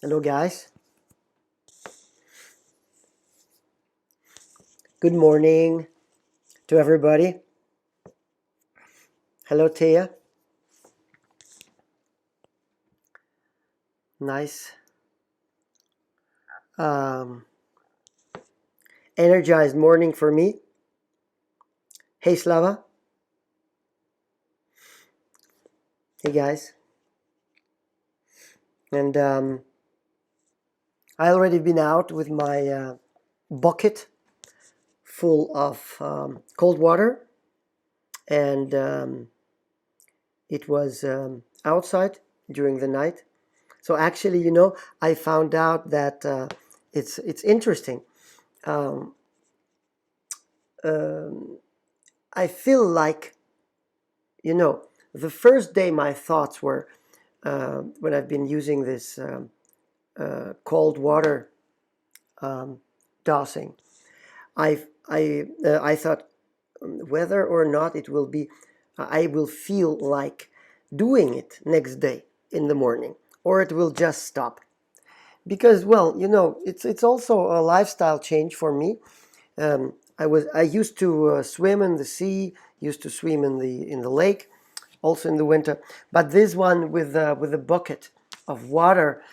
Hello, guys. Good morning to everybody. Hello, Tia. Nice, um, energized morning for me. Hey, Slava. Hey, guys. And I already been out with my bucket full of cold water, and it was outside during the night. So actually, I found out that it's interesting. Um, um, I feel like, the first day my thoughts were when I've been using this cold water um, dosing. I thought whether or not it will be, I will feel like doing it next day in the morning, or it will just stop. Because, well, it's also a lifestyle change for me. I used to swim in the sea, used to swim in the lake, also in the winter. But this one with a bucket of water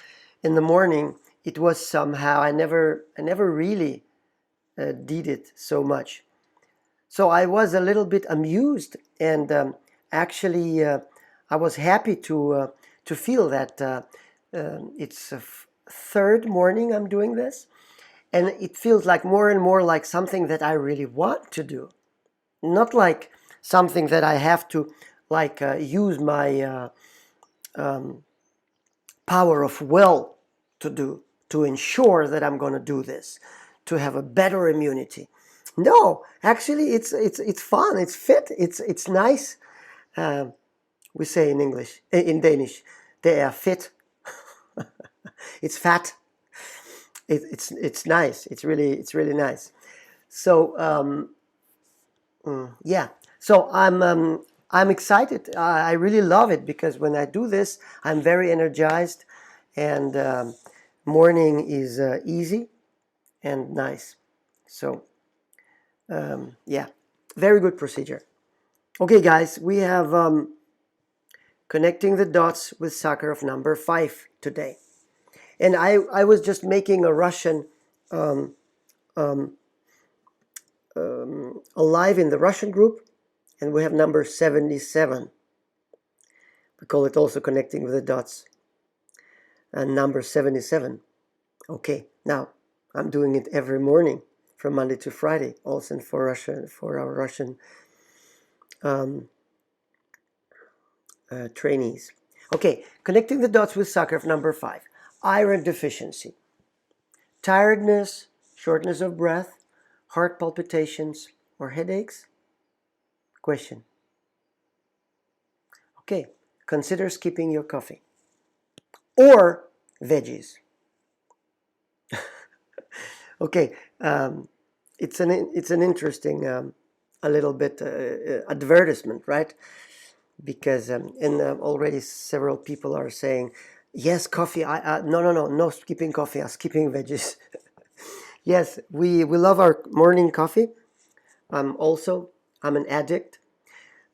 in the morning, it was somehow I never really did it so much. So I was a little bit amused, and actually I was happy to feel that it's a third morning I'm doing this, and it feels like more and more like something that I really want to do, not like something that I have to like use my power of will to do, to ensure that I'm going to do this, to have a better immunity. No, actually, it's fun. It's fit. It's nice. Um, we say in English, in Danish, they are fit. It's fat. It's nice. It's really nice. So yeah. So I'm excited. I really love it because when I do this, I'm very energized, and morning is easy and nice. So yeah, very good procedure. Okay, guys, we have connecting the dots with Sakharoff number 5 today. And I was just making a Russian alive in the Russian group, and we have number 77. We call it also connecting with the dots. And number 77. Okay, now I'm doing it every morning from Monday to Friday, also for our Russian trainees. Okay, connecting the dots with Sakharoff number 5. Iron deficiency. Tiredness, shortness of breath, heart palpitations, or headaches? Question. Okay, consider skipping your coffee. Or veggies. Okay, it's an interesting a little bit advertisement, right? Because and already several people are saying, yes, coffee. No skipping coffee. I'm skipping veggies. Yes, we love our morning coffee. I'm an addict.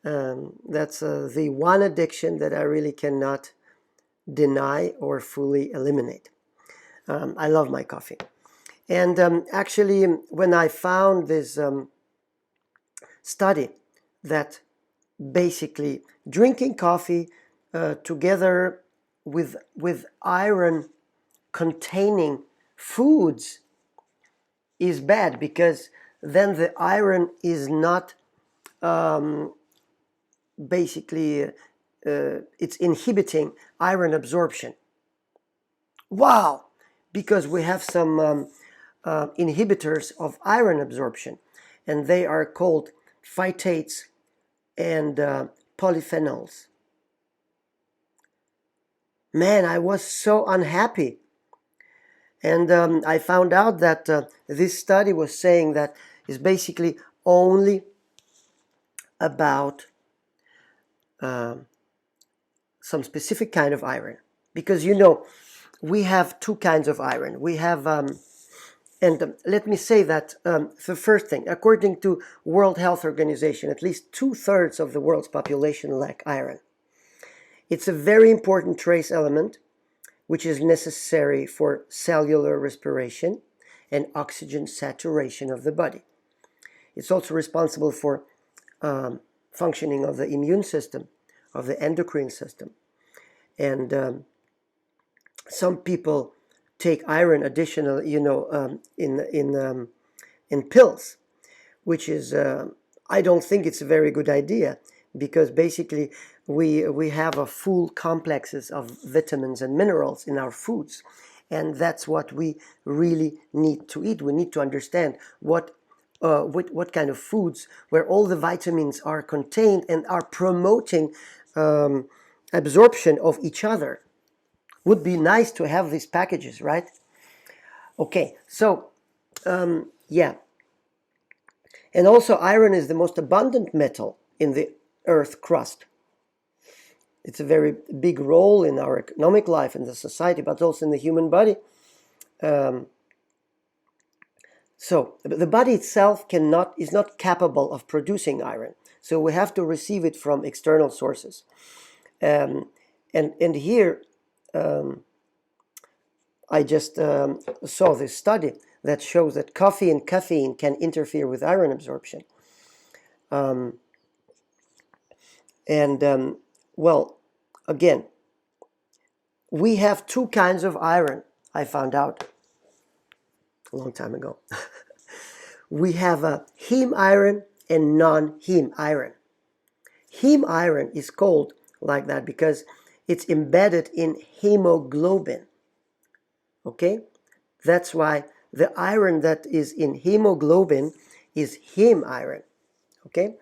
That's the one addiction that I really cannot deny or fully eliminate. I love my coffee. And actually, when I found this study that basically drinking coffee together with iron containing foods is bad, because then the iron is not basically it's inhibiting iron absorption. Wow, because we have some inhibitors of iron absorption, and they are called phytates and polyphenols. Man, I was so unhappy. And I found out that this study was saying that it's basically only about some specific kind of iron. Because we have two kinds of iron. We have, let me say that the first thing, according to World Health Organization, at least 2/3 of the world's population lack iron. It's a very important trace element which is necessary for cellular respiration and oxygen saturation of the body. It's also responsible for functioning of the immune system, of the endocrine system. And some people take iron additional, in pills, which is, I don't think it's a very good idea, because basically we have a full complexes of vitamins and minerals in our foods, and that's what we really need to eat. We need to understand what kind of foods where all the vitamins are contained and are promoting absorption of each other. Would be nice to have these packages, right? Okay, so yeah. And also iron is the most abundant metal in the earth crust. It's a very big role in our economic life, in the society, but also in the human body. So the body itself is not capable of producing iron. So we have to receive it from external sources. And here I just saw this study that shows that coffee and caffeine can interfere with iron absorption. Well, again, we have two kinds of iron, I found out a long time ago. We have a heme iron and non-heme iron. Heme iron is called like that because it's embedded in hemoglobin. Okay? That's why the iron that is in hemoglobin is heme iron. Okay?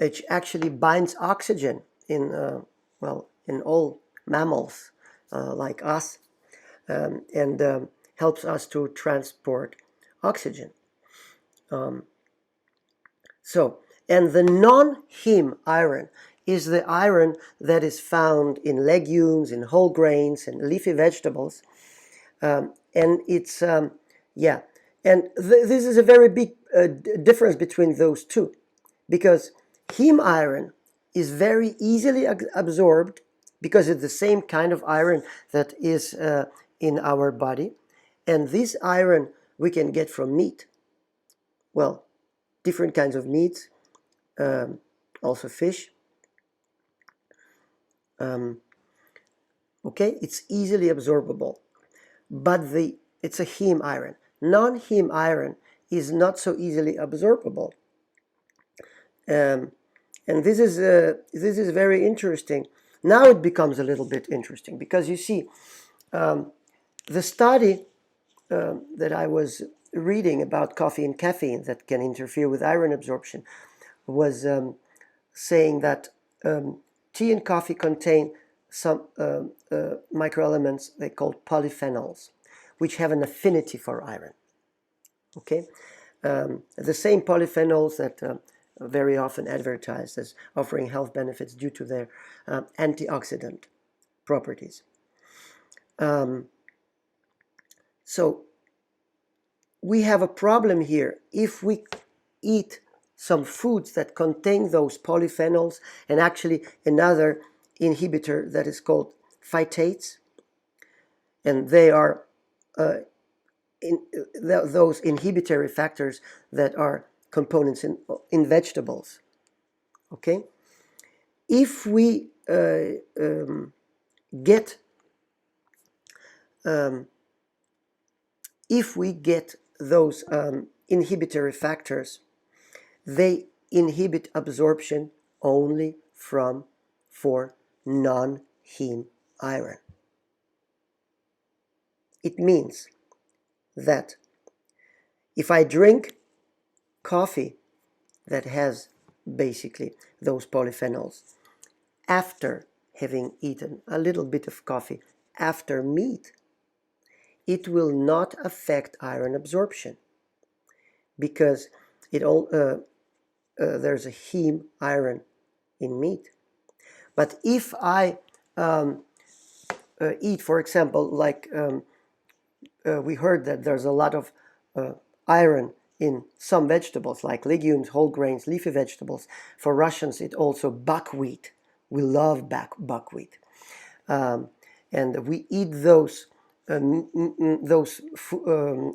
It actually binds oxygen in all mammals like us, and helps us to transport oxygen. And the non-heme iron is the iron that is found in legumes, in whole grains, and leafy vegetables. And it's, this is a very big difference between those two, because heme iron is very easily absorbed because it's the same kind of iron that is in our body. And this iron we can get from meat. Well, different kinds of meats, also fish. Okay, it's easily absorbable, but it's a heme iron. Non-heme iron is not so easily absorbable. And this is very interesting. Now it becomes a little bit interesting, because you see, the study that I was reading about coffee and caffeine that can interfere with iron absorption was saying that tea and coffee contain some microelements they call polyphenols, which have an affinity for iron. Okay, the same polyphenols that very often advertised as offering health benefits due to their antioxidant properties. So we have a problem here. If we eat some foods that contain those polyphenols, and actually another inhibitor that is called phytates, and they are those inhibitory factors that are components in vegetables. Okay, if we get those inhibitory factors, they inhibit absorption only for non-heme iron. It means that if I drink coffee that has basically those polyphenols after having eaten a little bit of coffee after meat, it will not affect iron absorption, because there's a heme iron in meat. But if I eat, for example, like we heard that there's a lot of iron in some vegetables like legumes, whole grains, leafy vegetables. For Russians, it also buckwheat. We love buckwheat. And we eat those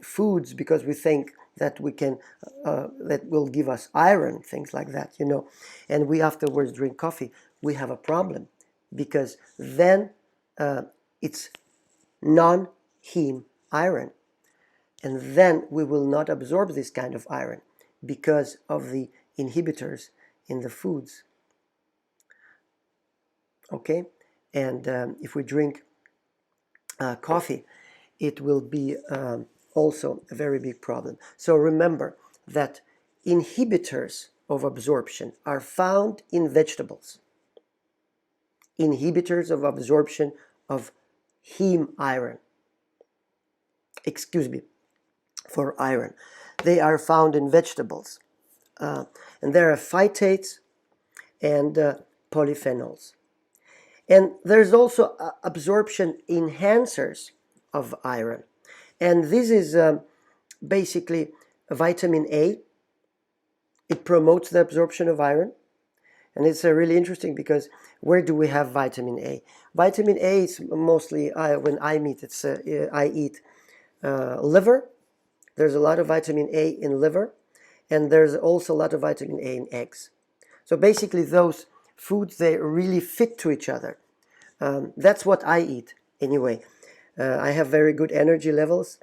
foods because we think that we can that will give us iron, things like that, you know. And we afterwards drink coffee. We have a problem because then it's non-heme iron, and then we will not absorb this kind of iron because of the inhibitors in the foods. Okay, and if we drink coffee, it will be also a very big problem. So remember that inhibitors of absorption are found in vegetables. Inhibitors of absorption of heme iron, excuse me, for iron. They are found in vegetables. And there are phytates and polyphenols. And there's also absorption enhancers of iron. And this is basically vitamin A. It promotes the absorption of iron. And it's really interesting because where do we have vitamin A? Vitamin A is mostly, when I eat, I eat liver. There's a lot of vitamin A in liver. And there's also a lot of vitamin A in eggs. So basically those foods, they really fit to each other. That's what I eat anyway. I have very good energy levels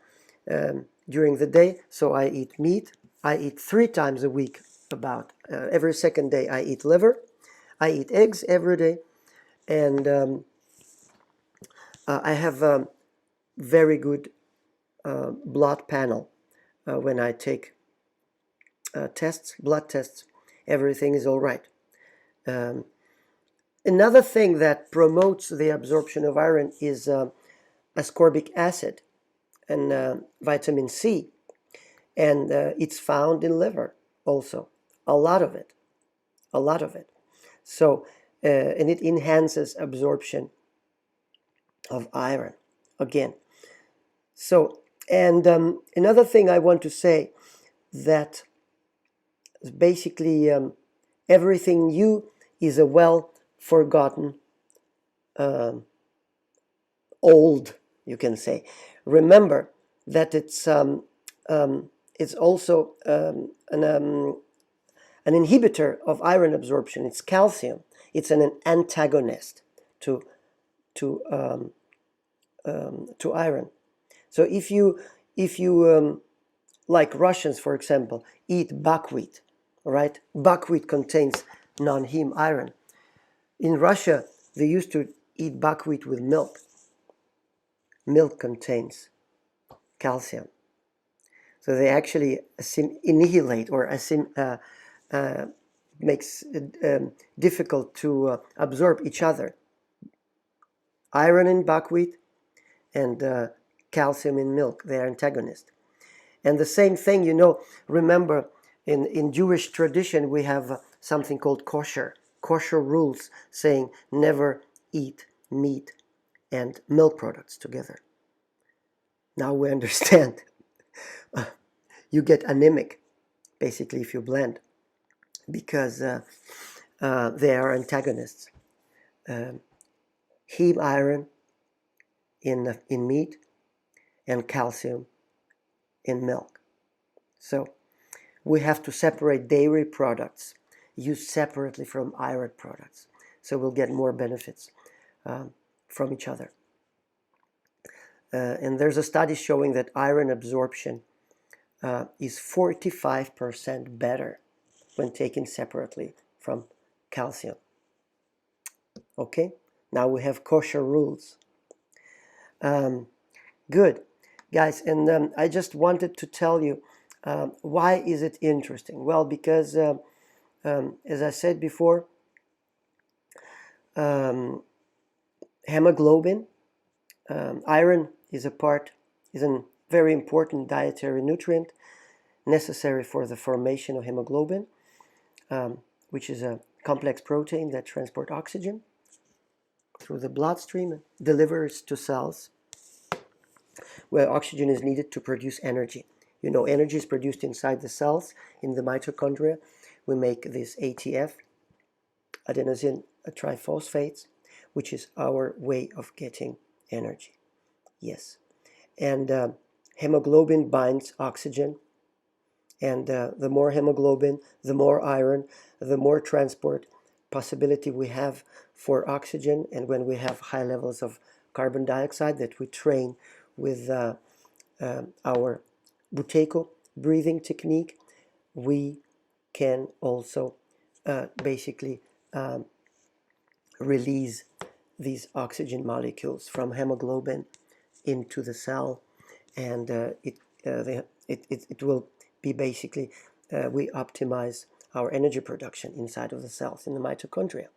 during the day, so I eat meat. I eat 3 times a week, about every second day I eat liver. I eat eggs every day, and I have a very good blood panel when I take blood tests. Everything is all right. Another thing that promotes the absorption of iron is ascorbic acid and vitamin C, and it's found in liver also, a lot of it. So and it enhances absorption of iron again. So, and another thing I want to say, that basically everything new is a well forgotten old, you can say. Remember that it's also an inhibitor of iron absorption. It's calcium. It's an antagonist to iron. So if you like Russians, for example, eat buckwheat, right? Buckwheat contains non-heme iron. In Russia, they used to eat buckwheat with milk. Milk contains calcium. So they actually annihilate or makes it difficult to absorb each other. Iron in buckwheat and calcium in milk, they are antagonists. And the same thing, you know, remember in Jewish tradition we have something called kosher rules, saying never eat meat and milk products together. Now we understand. You get anemic, basically, if you blend, because they are antagonists. Heme iron in meat and calcium in milk. So we have to separate dairy products used separately from iron products, so we'll get more benefits from each other. And there's a study showing that iron absorption is 45% better when taken separately from calcium. Okay, now we have kosher rules. Good, guys, and I just wanted to tell you why is it interesting? Well, because as I said before, hemoglobin, iron is a very important dietary nutrient necessary for the formation of hemoglobin, which is a complex protein that transports oxygen. through the bloodstream, delivers to cells where oxygen is needed to produce energy. You know, energy is produced inside the cells, in the mitochondria. We make this ATF, adenosine triphosphates, which is our way of getting energy. Yes. And hemoglobin binds oxygen. And the more hemoglobin, the more iron, the more transport possibility we have for oxygen. And when we have high levels of carbon dioxide that we train with our Buteco breathing technique, we can also basically release these oxygen molecules from hemoglobin into the cell, and it will be basically we optimize our energy production inside of the cells in the mitochondria.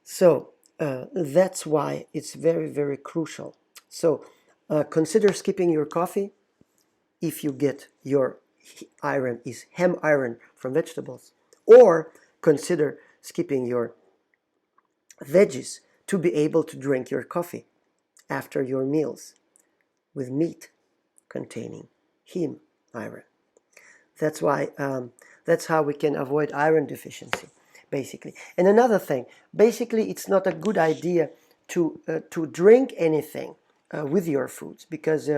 So that's why it's very, very crucial. So consider skipping your coffee if you get your iron is hem iron from vegetables, or consider skipping your veggies to be able to drink your coffee after your meals with meat containing heme iron. That's why that's how we can avoid iron deficiency, basically. And another thing, basically, it's not a good idea to drink anything with your foods, because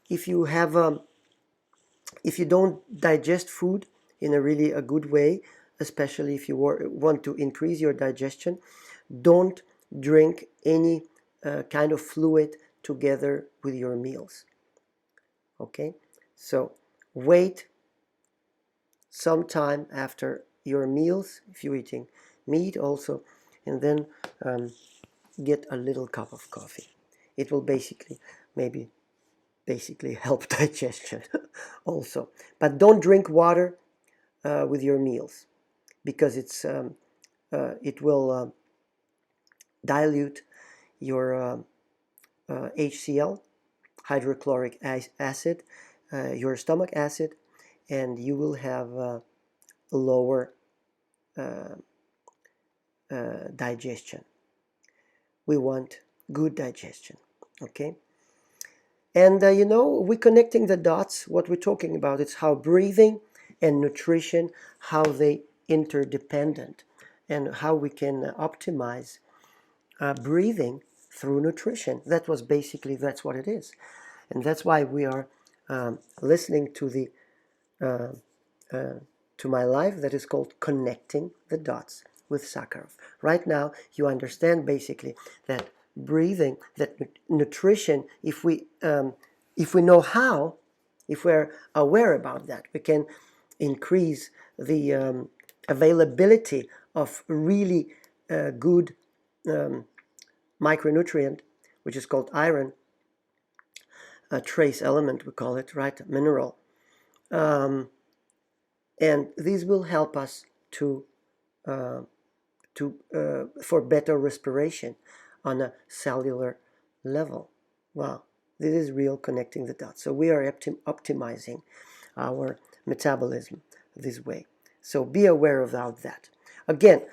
if you have if you don't digest food in a really a good way, especially if you want to increase your digestion, don't drink any kind of fluid together with your meals. Okay, so wait some time after your meals if you're eating meat also, and then get a little cup of coffee. It will basically help digestion also. But don't drink water with your meals, because it will dilute your HCl, hydrochloric acid, your stomach acid, and you will have lower digestion. We want good digestion, okay? And you know, we're connecting the dots. What we're talking about is how breathing and nutrition, how they interdependent, and how we can optimize breathing through nutrition. That's what it is. And that's why we are listening to the to my live that is called Connecting the Dots with Sakharoff. Right now, you understand basically that breathing, that nutrition, if we know how, if we're aware about that, we can increase the availability of really good micronutrient, which is called iron, a trace element, we call it, right? Mineral. And these will help us to for better respiration on a cellular level. Wow, this is real connecting the dots. So we are optimizing our metabolism this way. So be aware about that. Again,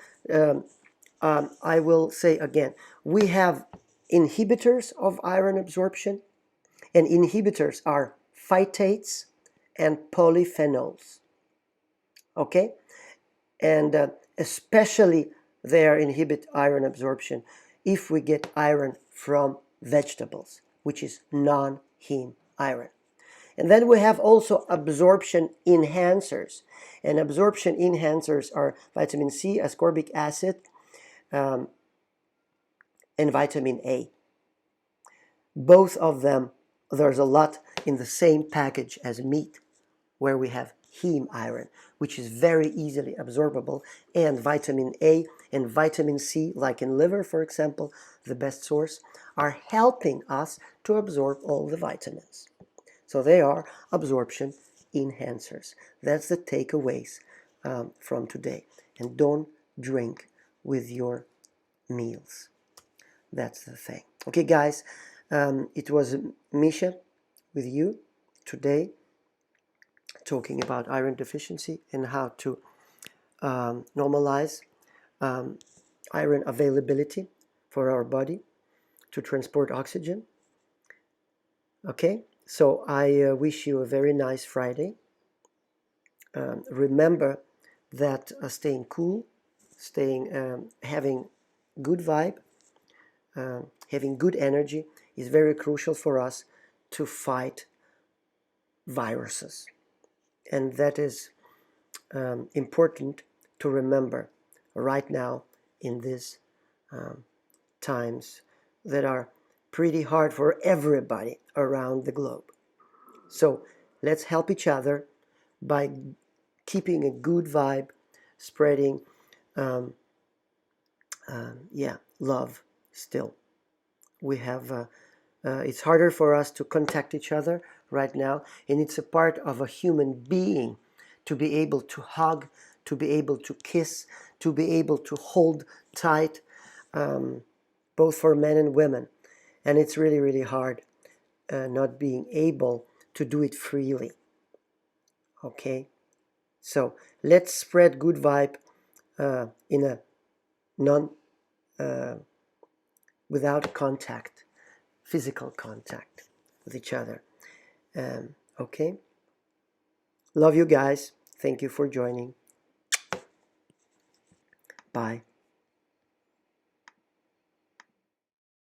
I will say again, we have inhibitors of iron absorption, and inhibitors are phytates and polyphenols. Okay? And especially they inhibit iron absorption if we get iron from vegetables, which is non-heme iron. And then we have also absorption enhancers. And absorption enhancers are vitamin C, ascorbic acid, and vitamin A. Both of them, there's a lot in the same package as meat, where we have heme iron, which is very easily absorbable, and vitamin A and vitamin C, like in liver, for example, the best source, are helping us to absorb all the vitamins. So they are absorption enhancers. That's the takeaways from today. And don't drink with your meals. That's the thing. Okay, guys, it was Misha with you today, talking about iron deficiency and how to normalize iron availability for our body to transport oxygen. Okay, so I wish you a very nice Friday. Remember that staying cool, having good vibe, having good energy is very crucial for us to fight viruses. And that is important to remember right now in these times that are pretty hard for everybody around the globe. So let's help each other by keeping a good vibe, spreading love still. We have it's harder for us to contact each other right now, and it's a part of a human being to be able to hug, to be able to kiss, to be able to hold tight, both for men and women. And it's really, really hard not being able to do it freely. Okay? So let's spread good vibe in a without contact, physical contact with each other. Okay? Love you guys. Thank you for joining. Bye.